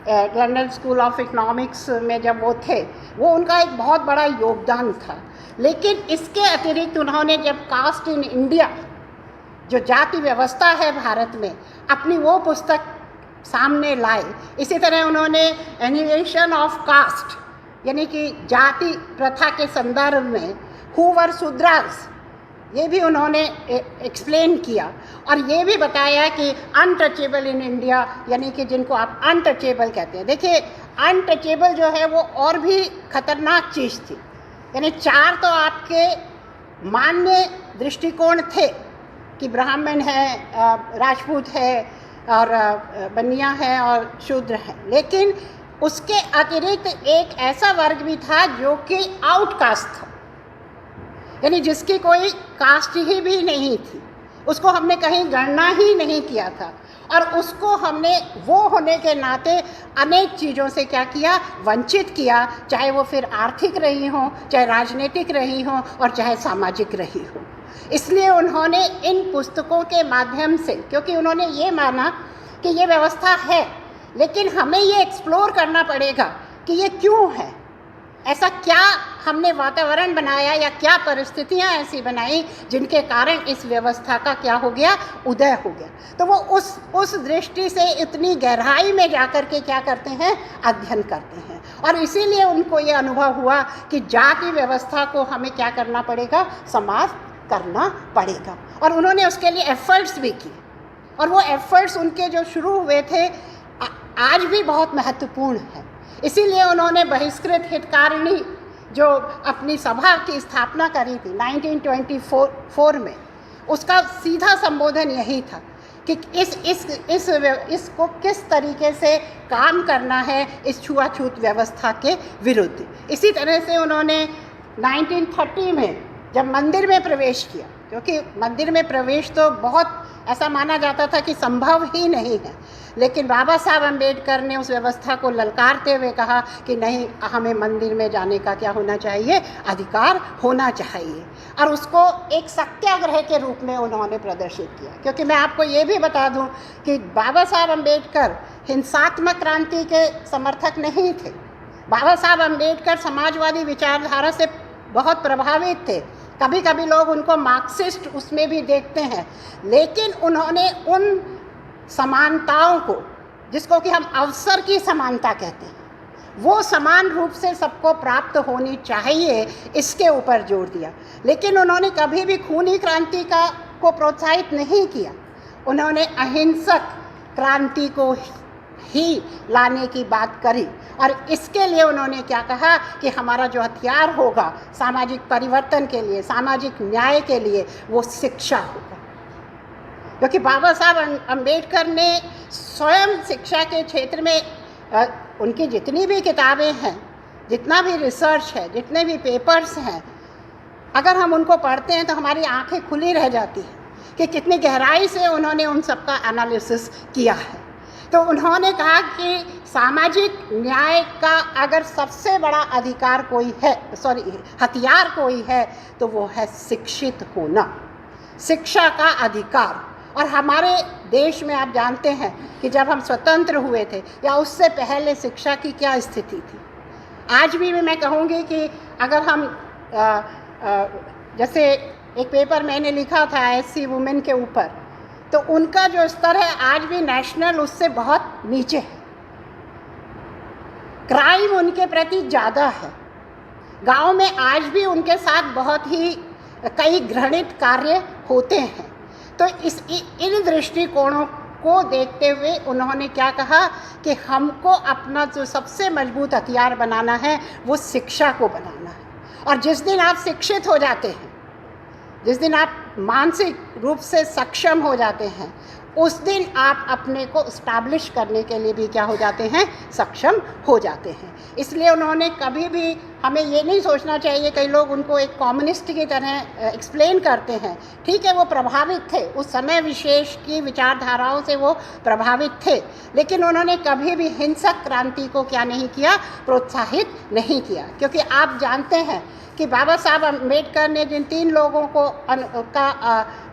लंदन स्कूल ऑफ इकोनॉमिक्स में जब वो थे, वो उनका एक बहुत बड़ा योगदान था। लेकिन इसके अतिरिक्त उन्होंने जब कास्ट इन इंडिया, जो जाति व्यवस्था है भारत में, अपनी वो पुस्तक सामने लाए। इसी तरह उन्होंने एनिवेशन ऑफ कास्ट, यानी कि जाति प्रथा के संदर्भ में हु वर शूद्रास, ये भी उन्होंने एक्सप्लेन किया, और ये भी बताया कि अनटचेबल इन इंडिया, यानी कि जिनको आप अनटचेबल कहते हैं। देखिए, अनटचेबल जो है वो और भी खतरनाक चीज़ थी। यानी 4 तो आपके मान्य दृष्टिकोण थे कि ब्राह्मण है, राजपूत है, और बनिया है, और शूद्र है। लेकिन उसके अतिरिक्त एक ऐसा वर्ग भी था जो कि आउटकास्ट था, यानी जिसकी कोई कास्ट ही भी नहीं थी, उसको हमने कहीं गणना ही नहीं किया था, और उसको हमने वो होने के नाते अनेक चीज़ों से क्या किया, वंचित किया, चाहे वो फिर आर्थिक रही हो, चाहे राजनीतिक रही हो, और चाहे सामाजिक रही हो। इसलिए उन्होंने इन पुस्तकों के माध्यम से, क्योंकि उन्होंने ये माना कि ये व्यवस्था है, लेकिन हमें ये एक्सप्लोर करना पड़ेगा कि ये क्यों है, ऐसा क्या हमने वातावरण बनाया या क्या परिस्थितियां ऐसी बनाई जिनके कारण इस व्यवस्था का क्या हो गया, उदय हो गया। तो वो उस दृष्टि से इतनी गहराई में जाकर के क्या करते हैं, अध्ययन करते हैं। और इसीलिए उनको ये अनुभव हुआ कि जाति व्यवस्था को हमें क्या करना पड़ेगा, समाप्त करना पड़ेगा। और उन्होंने उसके लिए एफर्ट्स भी किए, और वो एफर्ट्स उनके जो शुरू हुए थे आज भी बहुत महत्वपूर्ण है। इसीलिए उन्होंने बहिष्कृत हितकारिणी जो अपनी सभा की स्थापना करी थी 1924 में, उसका सीधा संबोधन यही था कि इसको किस तरीके से काम करना है इस छुआछूत व्यवस्था के विरुद्ध। इसी तरह से उन्होंने 1930 में जब मंदिर में प्रवेश किया, क्योंकि मंदिर में प्रवेश तो बहुत ऐसा माना जाता था कि संभव ही नहीं है, लेकिन बाबा साहब अम्बेडकर ने उस व्यवस्था को ललकारते हुए कहा कि नहीं, हमें मंदिर में जाने का क्या होना चाहिए, अधिकार होना चाहिए। और उसको एक सत्याग्रह के रूप में उन्होंने प्रदर्शित किया। क्योंकि मैं आपको ये भी बता दूं कि बाबा साहब अम्बेडकर हिंसात्मक क्रांति के समर्थक नहीं थे। बाबा साहब अम्बेडकर समाजवादी विचारधारा से बहुत प्रभावित थे। कभी कभी लोग उनको मार्क्सिस्ट उसमें भी देखते हैं, लेकिन उन्होंने उन समानताओं को, जिसको कि हम अवसर की समानता कहते हैं, वो समान रूप से सबको प्राप्त होनी चाहिए, इसके ऊपर जोर दिया। लेकिन उन्होंने कभी भी खूनी क्रांति को प्रोत्साहित नहीं किया। उन्होंने अहिंसक क्रांति को ही लाने की बात करी, और इसके लिए उन्होंने क्या कहा कि हमारा जो हथियार होगा सामाजिक परिवर्तन के लिए, सामाजिक न्याय के लिए, वो शिक्षा होगा। क्योंकि बाबा साहब अम्बेडकर ने स्वयं शिक्षा के क्षेत्र में उनकी जितनी भी किताबें हैं, जितना भी रिसर्च है, जितने भी पेपर्स हैं, अगर हम उनको पढ़ते हैं तो हमारी आंखें खुली रह जाती हैं कि कितनी गहराई से उन्होंने उन सब का एनालिसिस किया है। तो उन्होंने कहा कि सामाजिक न्याय का अगर सबसे बड़ा अधिकार कोई है, हथियार कोई है, तो वो है शिक्षित होना, शिक्षा का अधिकार। और हमारे देश में आप जानते हैं कि जब हम स्वतंत्र हुए थे या उससे पहले शिक्षा की क्या स्थिति थी। आज भी मैं कहूँगी कि अगर हम जैसे एक पेपर मैंने लिखा था SC वुमेन के ऊपर, तो उनका जो स्तर है आज भी नेशनल उससे बहुत नीचे है। क्राइम उनके प्रति ज़्यादा है। गांव में आज भी उनके साथ बहुत ही कई घृणित कार्य होते हैं। तो इन दृष्टिकोणों को देखते हुए उन्होंने क्या कहा कि हमको अपना जो सबसे मजबूत हथियार बनाना है वो शिक्षा को बनाना है। और जिस दिन आप शिक्षित हो जाते हैं, जिस दिन आप मानसिक रूप से सक्षम हो जाते हैं, उस दिन आप अपने को इस्टेब्लिश करने के लिए भी क्या हो जाते हैं, सक्षम हो जाते हैं। इसलिए उन्होंने कभी भी हमें ये नहीं सोचना चाहिए, कई लोग उनको एक कम्युनिस्ट की तरह एक्सप्लेन करते हैं। ठीक है, वो प्रभावित थे, उस समय विशेष की विचारधाराओं से वो प्रभावित थे, लेकिन उन्होंने कभी भी हिंसक क्रांति को क्या नहीं किया, प्रोत्साहित नहीं किया। क्योंकि आप जानते हैं कि बाबा साहब अम्बेडकर ने जिन 3 लोगों को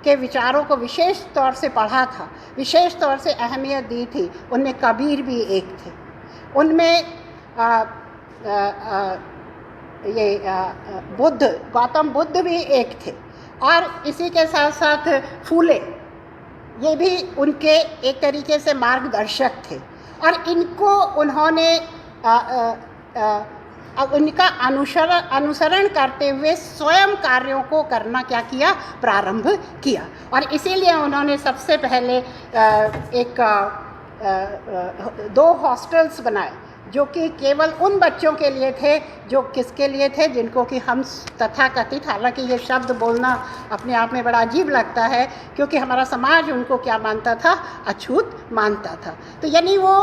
के विचारों को विशेष तौर से पढ़ा था, विशेष तौर से अहमियत दी थी, उनमें कबीर भी एक थे, उनमें बुद्ध, गौतम बुद्ध भी एक थे, और इसी के साथ साथ फूले, ये भी उनके एक तरीके से मार्गदर्शक थे। और इनको उन्होंने उनका अनुसरण करते हुए स्वयं कार्यों को करना क्या किया, प्रारंभ किया। और इसीलिए उन्होंने सबसे पहले 2 हॉस्टल्स बनाए, जो कि केवल उन बच्चों के लिए थे जो किसके लिए थे, जिनको कि हम तथाकथित, हालांकि ये शब्द बोलना अपने आप में बड़ा अजीब लगता है, क्योंकि हमारा समाज उनको क्या मानता था, अछूत मानता था। तो यानी वो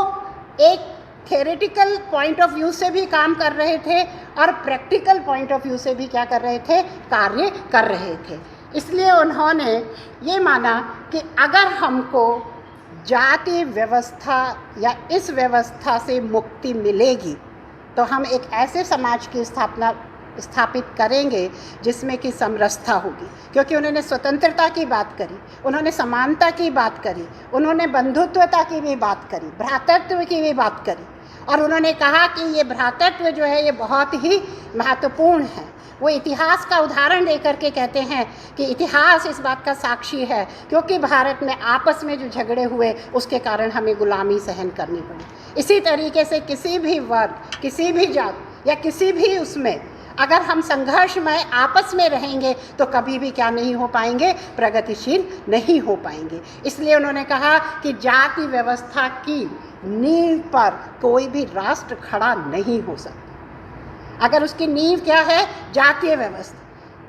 एक थ्योरेटिकल पॉइंट ऑफ व्यू से भी काम कर रहे थे और प्रैक्टिकल पॉइंट ऑफ व्यू से भी क्या कर रहे थे, कार्य कर रहे थे। इसलिए उन्होंने ये माना कि अगर हमको जाति व्यवस्था या इस व्यवस्था से मुक्ति मिलेगी तो हम एक ऐसे समाज की स्थापित करेंगे जिसमें कि समरसता होगी। क्योंकि उन्होंने स्वतंत्रता की बात करी, उन्होंने समानता की बात करी, उन्होंने बंधुत्वता की भी बात करी, भ्रातृत्व की भी बात करी, और उन्होंने कहा कि ये भ्रातृत्व जो है ये बहुत ही महत्वपूर्ण है। वो इतिहास का उदाहरण देकर के कहते हैं कि इतिहास इस बात का साक्षी है, क्योंकि भारत में आपस में जो झगड़े हुए उसके कारण हमें गुलामी सहन करनी पड़ी। इसी तरीके से किसी भी वर्ग, किसी भी जात या किसी भी उसमें अगर हम संघर्षमय आपस में रहेंगे तो कभी भी क्या नहीं हो पाएंगे, प्रगतिशील नहीं हो पाएंगे। इसलिए उन्होंने कहा कि जाति व्यवस्था की नींव पर कोई भी राष्ट्र खड़ा नहीं हो सकता। अगर उसकी नींव क्या है, जातीय व्यवस्था,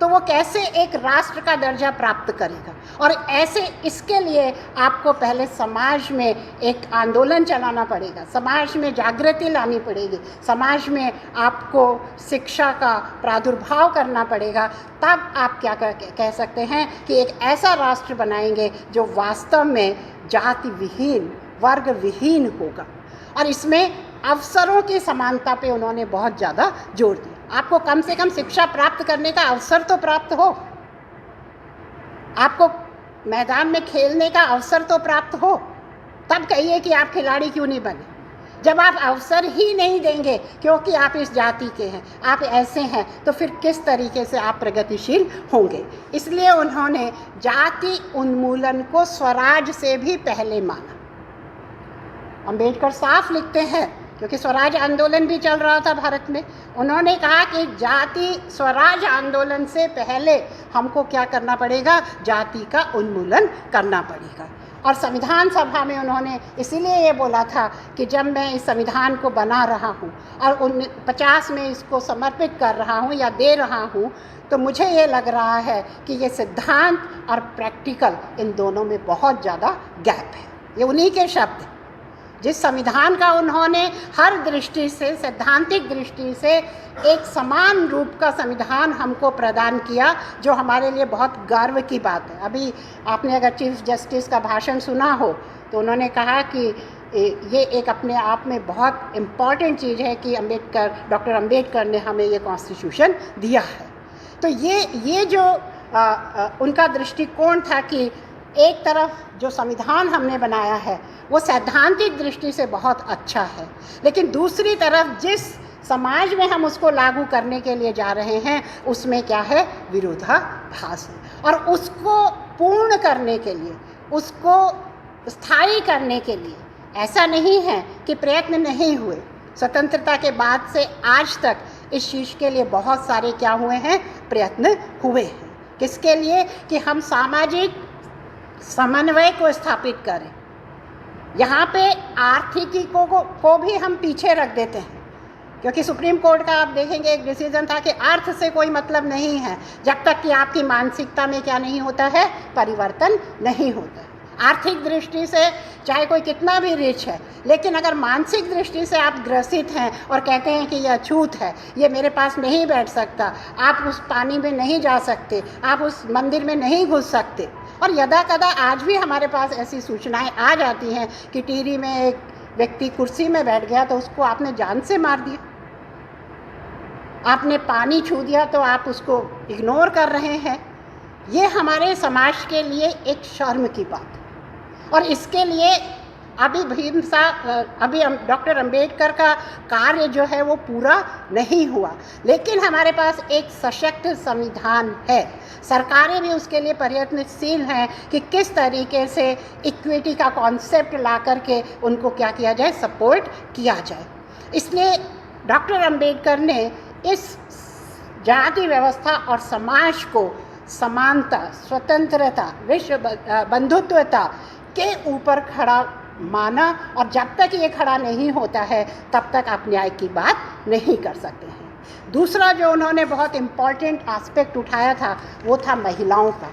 तो वो कैसे एक राष्ट्र का दर्जा प्राप्त करेगा। और ऐसे इसके लिए आपको पहले समाज में एक आंदोलन चलाना पड़ेगा, समाज में जागृति लानी पड़ेगी, समाज में आपको शिक्षा का प्रादुर्भाव करना पड़ेगा। तब आप क्या कह सकते हैं कि एक ऐसा राष्ट्र बनाएंगे जो वास्तव में जाति विहीन, वर्ग विहीन होगा। और इसमें अवसरों की समानता पे उन्होंने बहुत ज़्यादा जोर दिया। आपको कम से कम शिक्षा प्राप्त करने का अवसर तो प्राप्त हो, आपको मैदान में खेलने का अवसर तो प्राप्त हो, तब कहिए कि आप खिलाड़ी क्यों नहीं बने। जब आप अवसर ही नहीं देंगे क्योंकि आप इस जाति के हैं, आप ऐसे हैं, तो फिर किस तरीके से आप प्रगतिशील होंगे। इसलिए उन्होंने जाति उन्मूलन को स्वराज से भी पहले माना। अम्बेडकर साफ लिखते हैं, क्योंकि स्वराज आंदोलन भी चल रहा था भारत में, उन्होंने कहा कि जाति स्वराज आंदोलन से पहले हमको क्या करना पड़ेगा, जाति का उन्मूलन करना पड़ेगा। और संविधान सभा में उन्होंने इसीलिए ये बोला था कि जब मैं इस संविधान को बना रहा हूँ और 50 में इसको समर्पित कर रहा हूँ या दे रहा हूँ, तो मुझे ये लग रहा है कि ये सिद्धांत और प्रैक्टिकल इन दोनों में बहुत ज़्यादा गैप है। ये उन्हीं के शब्द हैं। जिस संविधान का उन्होंने हर दृष्टि से, सैद्धांतिक दृष्टि से एक समान रूप का संविधान हमको प्रदान किया, जो हमारे लिए बहुत गर्व की बात है। अभी आपने अगर चीफ जस्टिस का भाषण सुना हो तो उन्होंने कहा कि ये एक अपने आप में बहुत इम्पॉर्टेंट चीज़ है कि डॉक्टर अम्बेडकर ने हमें ये कॉन्स्टिट्यूशन दिया है। तो ये जो उनका दृष्टिकोण था कि एक तरफ जो संविधान हमने बनाया है वो सैद्धांतिक दृष्टि से बहुत अच्छा है, लेकिन दूसरी तरफ जिस समाज में हम उसको लागू करने के लिए जा रहे हैं उसमें क्या है, विरोधाभास है। और उसको पूर्ण करने के लिए, उसको स्थायी करने के लिए ऐसा नहीं है कि प्रयत्न नहीं हुए। स्वतंत्रता के बाद से आज तक इस चीज़ के लिए बहुत सारे क्या हुए हैं, प्रयत्न हुए हैं। किसके लिए? कि हम सामाजिक समन्वय को स्थापित करें। यहाँ पे आर्थिकी को भी हम पीछे रख देते हैं, क्योंकि सुप्रीम कोर्ट का आप देखेंगे एक डिसीजन था कि अर्थ से कोई मतलब नहीं है जब तक कि आपकी मानसिकता में क्या नहीं होता है, परिवर्तन नहीं होता है। आर्थिक दृष्टि से चाहे कोई कितना भी रिच है, लेकिन अगर मानसिक दृष्टि से आप ग्रसित हैं और कहते हैं कि यह अछूत है, ये मेरे पास नहीं बैठ सकता, आप उस पानी में नहीं जा सकते, आप उस मंदिर में नहीं घुस सकते। और यदा कदा आज भी हमारे पास ऐसी सूचनाएं आ जाती हैं कि टिहरी में एक व्यक्ति कुर्सी में बैठ गया तो उसको आपने जान से मार दिया, आपने पानी छू दिया तो आप उसको इग्नोर कर रहे हैं। ये हमारे समाज के लिए एक शर्म की बात है। और इसके लिए अभी डॉक्टर अंबेडकर का कार्य जो है वो पूरा नहीं हुआ, लेकिन हमारे पास एक सशक्त संविधान है। सरकारें भी उसके लिए प्रयत्नशील हैं कि किस तरीके से इक्विटी का कॉन्सेप्ट ला करके उनको क्या किया जाए, सपोर्ट किया जाए। इसलिए डॉक्टर अंबेडकर ने इस जाति व्यवस्था और समाज को समानता, स्वतंत्रता, विश्व बंधुत्वता के ऊपर खड़ा माना, और जब तक ये खड़ा नहीं होता है तब तक आप न्याय की बात नहीं कर सकते हैं। दूसरा जो उन्होंने बहुत इम्पॉर्टेंट एस्पेक्ट उठाया था वो था महिलाओं का,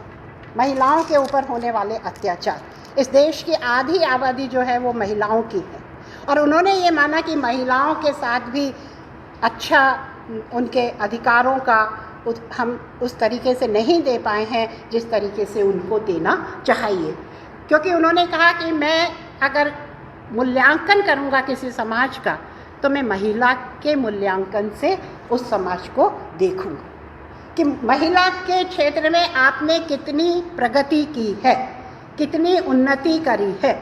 महिलाओं के ऊपर होने वाले अत्याचार। इस देश की आधी आबादी जो है वो महिलाओं की है, और उन्होंने ये माना कि महिलाओं के साथ भी अच्छा उनके अधिकारों का हम उस तरीके से नहीं दे पाए हैं जिस तरीके से उनको देना चाहिए। क्योंकि उन्होंने कहा कि मैं अगर मूल्यांकन करूंगा किसी समाज का तो मैं महिला के मूल्यांकन से उस समाज को देखूंगा कि महिला के क्षेत्र में आपने कितनी प्रगति की है, कितनी उन्नति करी है,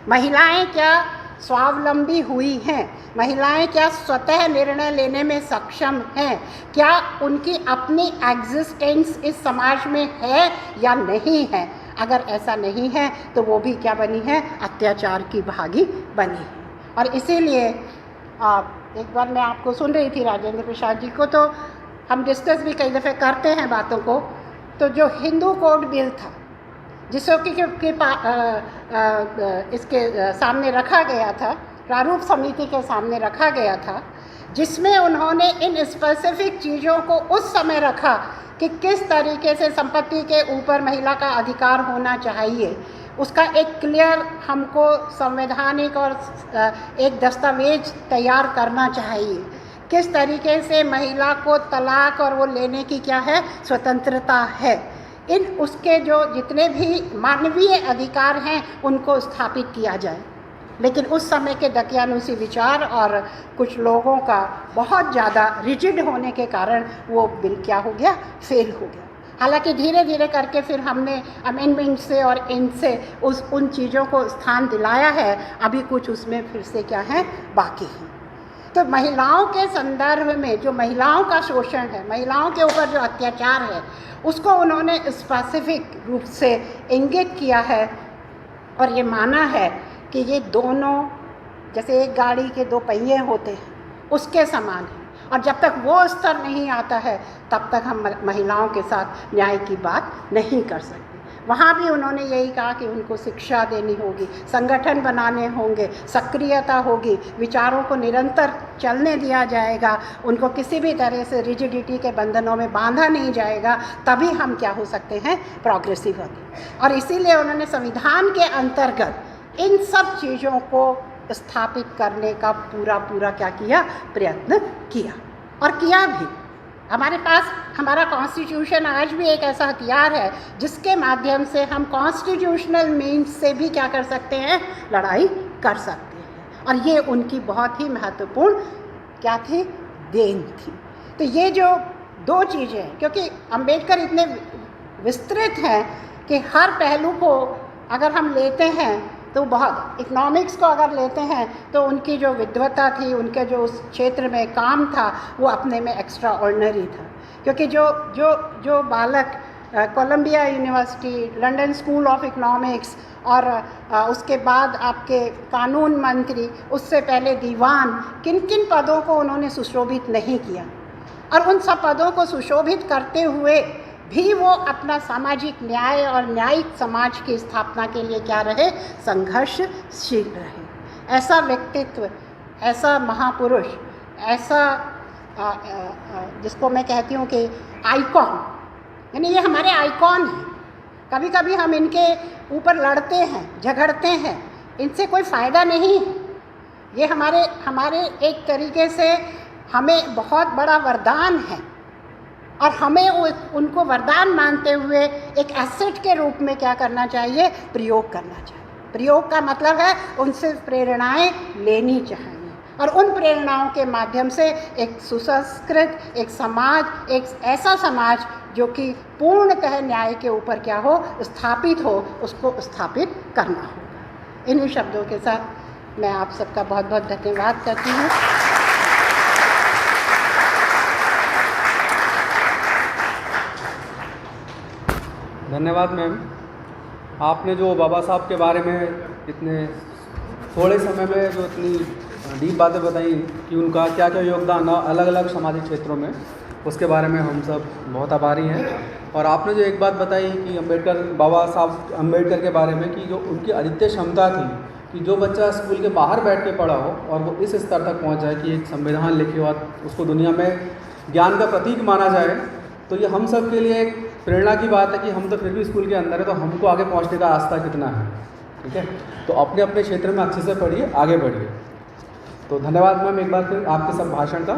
महिलाएं क्या स्वावलंबी हुई हैं, महिलाएं क्या स्वतः निर्णय लेने में सक्षम हैं, क्या उनकी अपनी एग्जिस्टेंस इस समाज में है या नहीं है। अगर ऐसा नहीं है तो वो भी क्या बनी है, अत्याचार की भागी बनी है। और इसीलिए एक बार मैं आपको सुन रही थी राजेंद्र प्रसाद जी को, तो हम डिस्कस भी कई दफ़े करते हैं बातों को, तो जो हिंदू कोड बिल था जिसको इसके सामने रखा गया था, प्रारूप समिति के सामने रखा गया था, जिसमें उन्होंने इन स्पेसिफिक चीज़ों को उस समय रखा कि किस तरीके से संपत्ति के ऊपर महिला का अधिकार होना चाहिए, उसका एक क्लियर हमको संवैधानिक और एक दस्तावेज तैयार करना चाहिए। किस तरीके से महिला को तलाक और वो लेने की क्या है, स्वतंत्रता है। इन उसके जो जितने भी मानवीय अधिकार हैं उनको स्थापित किया जाए। लेकिन उस समय के दकियानूसी विचार और कुछ लोगों का बहुत ज़्यादा रिजिड होने के कारण वो बिल क्या हो गया, फेल हो गया। हालांकि धीरे धीरे करके फिर हमने अमेंडमेंट से और इनसे उन चीज़ों को स्थान दिलाया है, अभी कुछ उसमें फिर से क्या है, बाकी है। तो महिलाओं के संदर्भ में जो महिलाओं का शोषण है, महिलाओं के ऊपर जो अत्याचार है, उसको उन्होंने स्पेसिफिक रूप से इंगित किया है और ये माना है कि ये दोनों जैसे एक गाड़ी के दो पहिए होते हैं उसके समान है, और जब तक वो स्तर नहीं आता है तब तक हम महिलाओं के साथ न्याय की बात नहीं कर सकते। वहाँ भी उन्होंने यही कहा कि उनको शिक्षा देनी होगी, संगठन बनाने होंगे, सक्रियता होगी, विचारों को निरंतर चलने दिया जाएगा, उनको किसी भी तरह से रिजिडिटी के बंधनों में बांधा नहीं जाएगा, तभी हम क्या हो सकते हैं, प्रोग्रेसिव होंगे। और इसीलिए उन्होंने संविधान के अंतर्गत इन सब चीज़ों को स्थापित करने का पूरा क्या किया, प्रयत्न किया और किया भी। हमारे पास हमारा कॉन्स्टिट्यूशन आज भी एक ऐसा हथियार है जिसके माध्यम से हम कॉन्स्टिट्यूशनल मीन्स से भी क्या कर सकते हैं, लड़ाई कर सकते हैं। और ये उनकी बहुत ही महत्वपूर्ण क्या थी, देन थी। तो ये जो दो चीज़ें हैं, क्योंकि अंबेडकर इतने विस्तृत हैं कि हर पहलू को अगर हम लेते हैं तो बहुत, इकोनॉमिक्स को अगर लेते हैं तो उनकी जो विद्वता थी, उनके जो उस क्षेत्र में काम था वो अपने में एक्स्ट्रा ऑर्डिनरी था। क्योंकि जो बालक Columbia university, London school of economics और उसके बाद आपके कानून मंत्री, उससे पहले दीवान, किन किन पदों को उन्होंने सुशोभित नहीं किया, और उन सब पदों को सुशोभित करते हुए भी वो अपना सामाजिक न्याय और न्यायिक समाज की स्थापना के लिए क्या रहे, संघर्षशील रहे। ऐसा व्यक्तित्व, ऐसा महापुरुष, ऐसा जिसको मैं कहती हूँ कि आइकॉन, यानी ये हमारे आइकॉन हैं। कभी कभी हम इनके ऊपर लड़ते हैं, झगड़ते हैं, इनसे कोई फ़ायदा नहीं है। ये हमारे एक तरीके से हमें बहुत बड़ा वरदान है और हमें उनको वरदान मानते हुए एक एसेट के रूप में क्या करना चाहिए, प्रयोग करना चाहिए। प्रयोग का मतलब है उनसे प्रेरणाएं लेनी चाहिए और उन प्रेरणाओं के माध्यम से एक सुसंस्कृत, एक समाज, एक ऐसा समाज जो कि पूर्णतः न्याय के ऊपर क्या हो, स्थापित हो, उसको स्थापित करना होगा। इन्हीं शब्दों के साथ मैं आप सबका बहुत बहुत धन्यवाद करती हूँ। धन्यवाद मैम। आपने जो बाबा साहब के बारे में इतने थोड़े समय में जो इतनी डीप बातें बताई कि उनका क्या क्या योगदान अलग अलग सामाजिक क्षेत्रों में, उसके बारे में हम सब बहुत आभारी हैं। और आपने जो एक बात बताई कि बाबा साहब अम्बेडकर के बारे में, कि जो उनकी अद्वितीय क्षमता थी कि जो बच्चा स्कूल के बाहर बैठ के पढ़ा हो और वो इस स्तर तक पहुंच जाए कि एक संविधान लिखे और उसको दुनिया में ज्ञान का प्रतीक माना जाए, तो ये हम सब के लिए एक प्रेरणा की बात है कि हम तो फिर भी स्कूल के अंदर है, तो हमको आगे पहुंचने का रास्ता कितना है। ठीक है, तो अपने अपने क्षेत्र में अच्छे से पढ़िए, आगे बढ़िए। तो धन्यवाद मैम एक बार फिर आपके सब भाषण का।